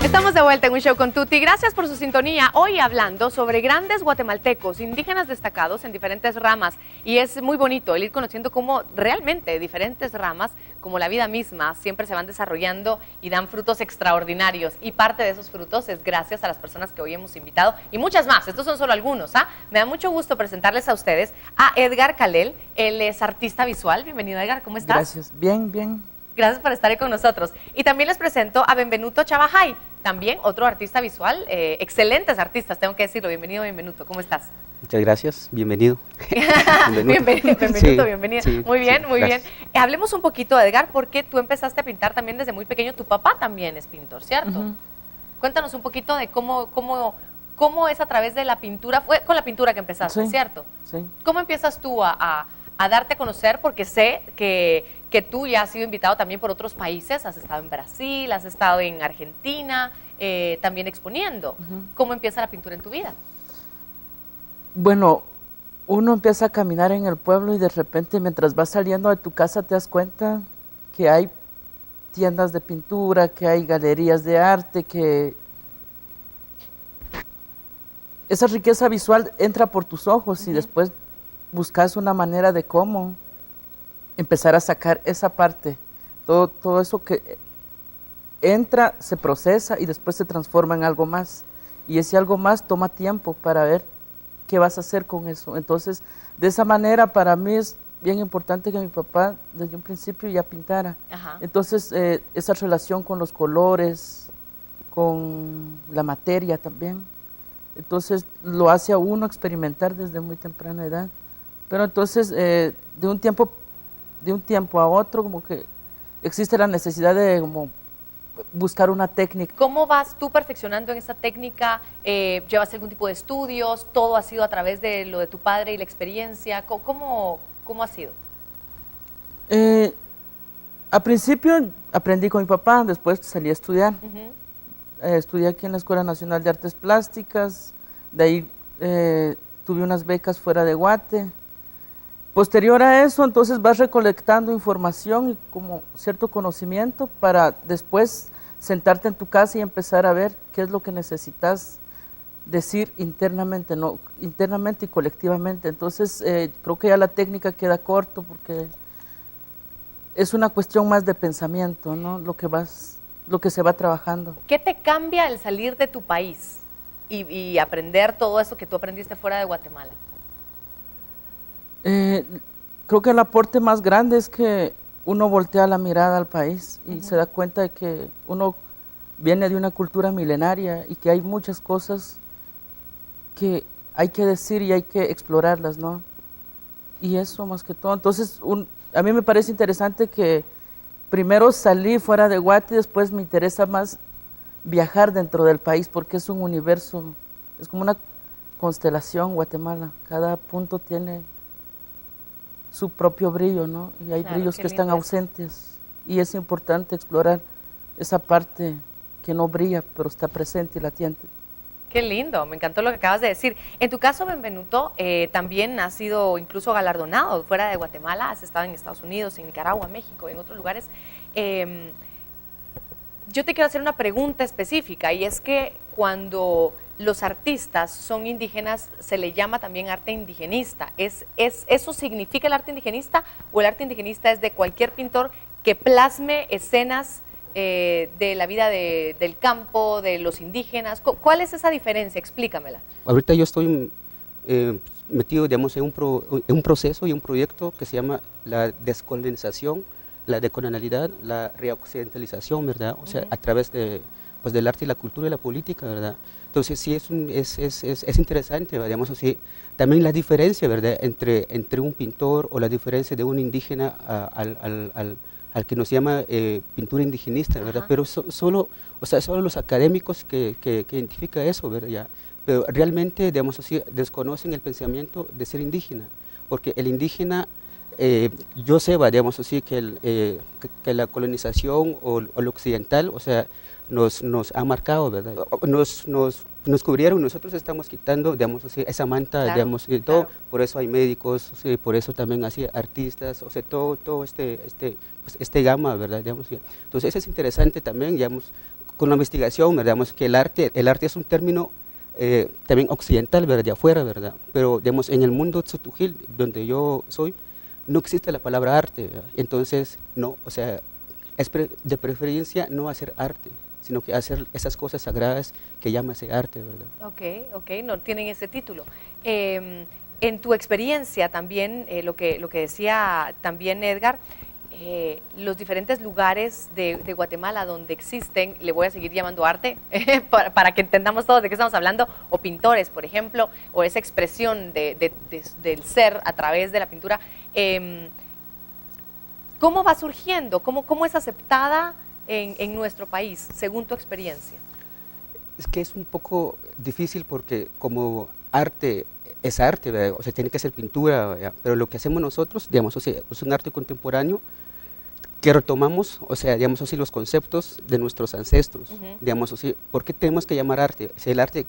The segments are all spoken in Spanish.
Estamos de vuelta en Un Show con Tuti. Gracias por su sintonía. Hoy hablando sobre grandes guatemaltecos, indígenas destacados en diferentes ramas. Y es muy bonito el ir conociendo cómo realmente diferentes ramas, como la vida misma, siempre se van desarrollando y dan frutos extraordinarios. Y parte de esos frutos es gracias a las personas que hoy hemos invitado y muchas más. Estos son solo algunos. Me da mucho gusto presentarles a ustedes a Edgar Calel. Él es artista visual. Bienvenido, Edgar. ¿Cómo estás? Gracias. Bien, bien. Gracias por estar ahí con nosotros. Y también les presento a Benvenuto Chavajay, también otro artista visual, excelentes artistas, tengo que decirlo. Bienvenido, Benvenuto, ¿cómo estás? Muchas gracias, bienvenido. Benvenuto, Sí, bienvenido. sí, muy bien, sí, muy gracias. bien. Hablemos un poquito, Edgar, porque tú empezaste a pintar también desde muy pequeño. Tu papá también es pintor, ¿cierto? Cuéntanos un poquito de cómo es a través de la pintura. Fue con la pintura que empezaste, Sí, ¿cierto? sí. ¿Cómo empiezas tú a darte a conocer? Porque sé que tú ya has sido invitado también por otros países, has estado en Brasil, has estado en Argentina, también exponiendo. ¿Cómo empieza la pintura en tu vida? Bueno, uno empieza a caminar en el pueblo y de repente mientras vas saliendo de tu casa te das cuenta que hay tiendas de pintura, que hay galerías de arte, que esa riqueza visual entra por tus ojos y después buscas una manera de cómo empezar a sacar esa parte, todo eso que entra, se procesa y después se transforma en algo más. Y ese algo más toma tiempo para ver qué vas a hacer con eso. Entonces, de esa manera, para mí es bien importante que mi papá desde un principio ya pintara. Ajá. Entonces, esa relación con los colores, con la materia también. Entonces, lo hace a uno experimentar desde muy temprana edad. Pero entonces, de un tiempo a otro, como que existe la necesidad de como buscar una técnica. ¿Cómo vas tú perfeccionando en esa técnica? ¿Llevas algún tipo de estudios? ¿Todo ha sido a través de lo de tu padre y la experiencia? ¿Cómo ha sido? Al principio aprendí con mi papá, después salí a estudiar. Estudié aquí en la Escuela Nacional de Artes Plásticas, de ahí tuve unas becas fuera de Guate. Posterior a eso, entonces vas recolectando información y como cierto conocimiento para después sentarte en tu casa y empezar a ver qué es lo que necesitas decir internamente, no, internamente y colectivamente. Entonces, creo que ya la técnica queda corto porque es una cuestión más de pensamiento, ¿no? Lo que se va trabajando. ¿Qué te cambia el salir de tu país y aprender todo eso que tú aprendiste fuera de Guatemala? Creo que el aporte más grande es que uno voltea la mirada al país y se da cuenta de que uno viene de una cultura milenaria y que hay muchas cosas que hay que decir y hay que explorarlas, ¿no? Y eso más que todo. Entonces, a mí me parece interesante que primero salí fuera de Guate y después me interesa más viajar dentro del país porque es un universo, es como una constelación Guatemala. Cada punto tiene su propio brillo, ¿no? Y hay brillos que están ausentes y es importante explorar esa parte que no brilla, pero está presente y latente. Qué lindo, me encantó lo que acabas de decir. En tu caso, Benvenuto, también has sido incluso galardonado fuera de Guatemala, has estado en Estados Unidos, en Nicaragua, México, en otros lugares. Yo te quiero hacer una pregunta específica y es que cuando los artistas son indígenas se le llama también arte indigenista. ¿Eso significa el arte indigenista o el arte indigenista es de cualquier pintor que plasme escenas de la vida del campo, de los indígenas? ¿Cuál es esa diferencia? Explícamela. Ahorita yo estoy metido, digamos, en un proceso y un proyecto que se llama la descolonización, la decolonialidad, la reoccidentalización, ¿verdad? O sea, a través del arte y la cultura y la política, ¿verdad? Entonces sí es interesante, digamos así, también la diferencia, ¿verdad?, entre un pintor o la diferencia de un indígena al que nos llama pintura indigenista, ¿verdad? Pero solo los académicos que identifican eso, ¿verdad? Ya. Pero realmente, digamos así, desconocen el pensamiento de ser indígena, porque el indígena, yo sé, digamos así, que la colonización o lo occidental, o sea, nos ha marcado, ¿verdad? Nos cubrieron, nosotros estamos quitando, digamos, así, esa manta, Claro, digamos, y todo, claro. por eso hay médicos, sí, por eso también así artistas, o sea, todo pues, este gama, ¿verdad? Digamos, sí. Entonces, eso es interesante también, digamos, con la investigación, ¿verdad? Digamos, que el arte es un término también occidental, ¿verdad? De afuera, ¿verdad? Pero, digamos, en el mundo tzutujil, donde yo soy, no existe la palabra arte, ¿verdad? Entonces, no, o sea, de preferencia no hacer arte, sino que hacer esas cosas sagradas que llama ese arte, ¿verdad? Ok, no tienen ese título. En tu experiencia también, lo que decía también Edgar, los diferentes lugares de Guatemala donde existen, le voy a seguir llamando arte, para que entendamos todos de qué estamos hablando, o pintores, por ejemplo, o esa expresión del ser a través de la pintura. ¿Cómo va surgiendo? ¿Cómo es aceptada en nuestro país, según tu experiencia? Es que es un poco difícil porque como arte es arte, ¿verdad? O sea, tiene que ser pintura, ¿verdad? Pero lo que hacemos nosotros, digamos, o sea, es un arte contemporáneo que retomamos, o sea, digamos así, los conceptos de nuestros ancestros, digamos así, ¿por qué tenemos que llamar arte? Si el arte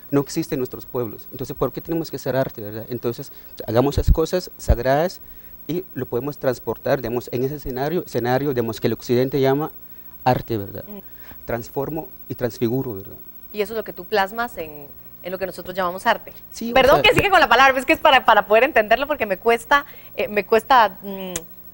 no existe en nuestros pueblos, entonces, ¿por qué tenemos que hacer arte, verdad? Entonces, hagamos esas cosas sagradas y lo podemos transportar, digamos, en ese escenario, digamos, que el occidente llama arte, ¿verdad? Transformo y transfiguro, ¿verdad? Y eso es lo que tú plasmas en lo que nosotros llamamos arte. Sí, Perdón o sea, que siga con la palabra, es que es para poder entenderlo porque me cuesta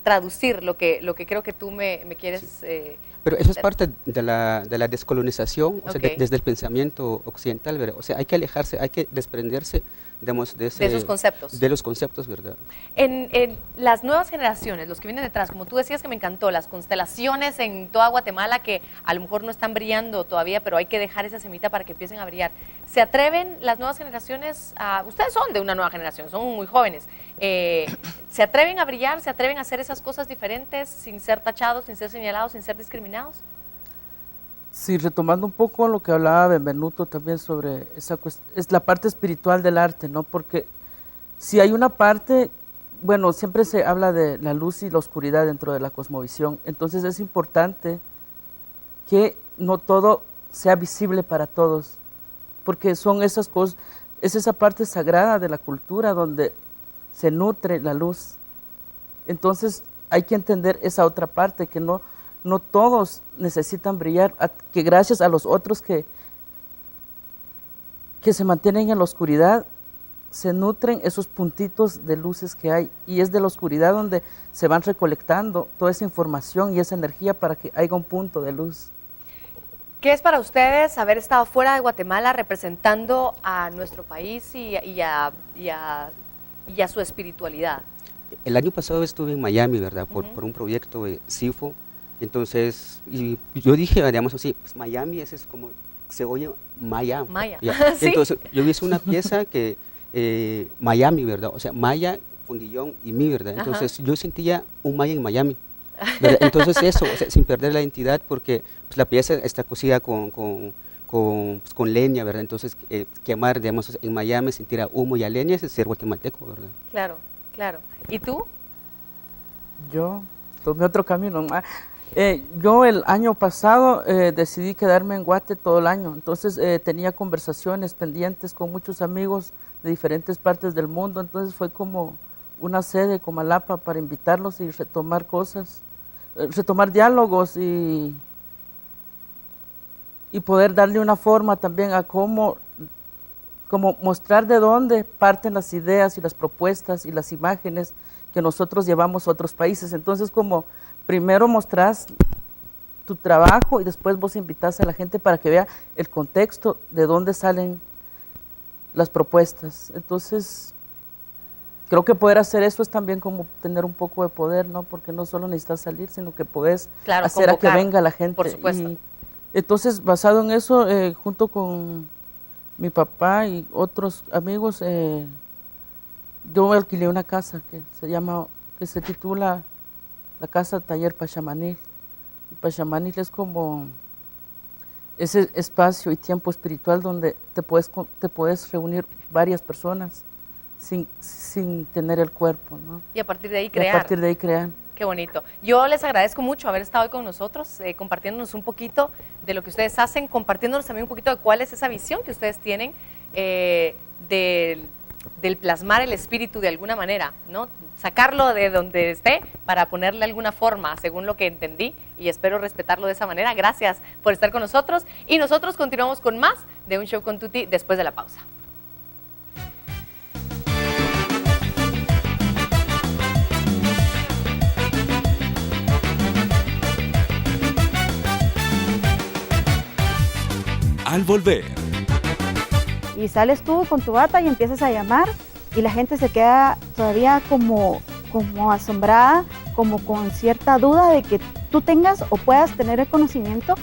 traducir lo que creo que tú me quieres... sí. Pero eso es parte de la descolonización, o sea, desde el pensamiento occidental, ¿verdad? O sea, hay que alejarse, hay que desprenderse, digamos, de esos conceptos. De los conceptos, ¿verdad? En las nuevas generaciones, los que vienen detrás, como tú decías que me encantó, las constelaciones en toda Guatemala que a lo mejor no están brillando todavía, pero hay que dejar esa semita para que empiecen a brillar. ¿Se atreven las nuevas generaciones a... Ustedes son de una nueva generación, son muy jóvenes. ¿Se atreven a brillar, se atreven a hacer esas cosas diferentes sin ser tachados, sin ser señalados, sin ser discriminados? Sí, retomando un poco lo que hablaba Benvenuto también sobre esa es la parte espiritual del arte, ¿no? Porque si hay una parte, bueno, siempre se habla de la luz y la oscuridad dentro de la cosmovisión, entonces es importante que no todo sea visible para todos, porque son esas cosas, es esa parte sagrada de la cultura donde se nutre la luz. Entonces hay que entender esa otra parte, que no todos necesitan brillar, que gracias a los otros que se mantienen en la oscuridad, se nutren esos puntitos de luces que hay, y es de la oscuridad donde se van recolectando toda esa información y esa energía para que haya un punto de luz. ¿Qué es para ustedes haber estado fuera de Guatemala representando a nuestro país y a su espiritualidad? El año pasado estuve en Miami, ¿verdad? Por un proyecto de CIFO. Entonces, y yo dije, digamos así, pues Miami ese es como, se oye Maya. ¿Sí? Entonces, yo hice una pieza que, Miami, ¿verdad? O sea, Maya, Fundillón y mi, ¿verdad? Entonces, yo sentía un Maya en Miami, ¿verdad? Entonces, eso, o sea, sin perder la identidad, porque pues, la pieza está cosida con leña, ¿verdad? Entonces, quemar, digamos, en Miami, sentir a humo y a leña, es ser guatemalteco, ¿verdad? Claro, claro. ¿Y tú? Yo tomé otro camino. Yo el año pasado decidí quedarme en Guate todo el año, entonces tenía conversaciones pendientes con muchos amigos de diferentes partes del mundo, entonces fue como una sede, como Alapa, para invitarlos y retomar cosas, retomar diálogos y poder darle una forma también a cómo mostrar de dónde parten las ideas y las propuestas y las imágenes que nosotros llevamos a otros países. Entonces, como primero mostrás tu trabajo y después vos invitás a la gente para que vea el contexto de dónde salen las propuestas. Entonces, creo que poder hacer eso es también como tener un poco de poder, ¿no? Porque no solo necesitas salir, sino que puedes hacer convocar, a que venga la gente. Por supuesto. Y entonces, basado en eso, junto con mi papá y otros amigos, yo alquilé una casa que se titula la Casa Taller Pachamanil. Y Pachamanil es como ese espacio y tiempo espiritual donde te puedes reunir varias personas sin tener el cuerpo, ¿no? Y a partir de ahí crear. Y a partir de ahí crear. Qué bonito. Yo les agradezco mucho haber estado hoy con nosotros, compartiéndonos un poquito de lo que ustedes hacen, compartiéndonos también un poquito de cuál es esa visión que ustedes tienen del plasmar el espíritu de alguna manera, ¿no? Sacarlo de donde esté para ponerle alguna forma, según lo que entendí, y espero respetarlo de esa manera. Gracias por estar con nosotros y nosotros continuamos con más de Un Show con Tuti después de la pausa. Al volver. Y sales tú con tu bata y empiezas a llamar y la gente se queda todavía como asombrada, como con cierta duda de que tú tengas o puedas tener el conocimiento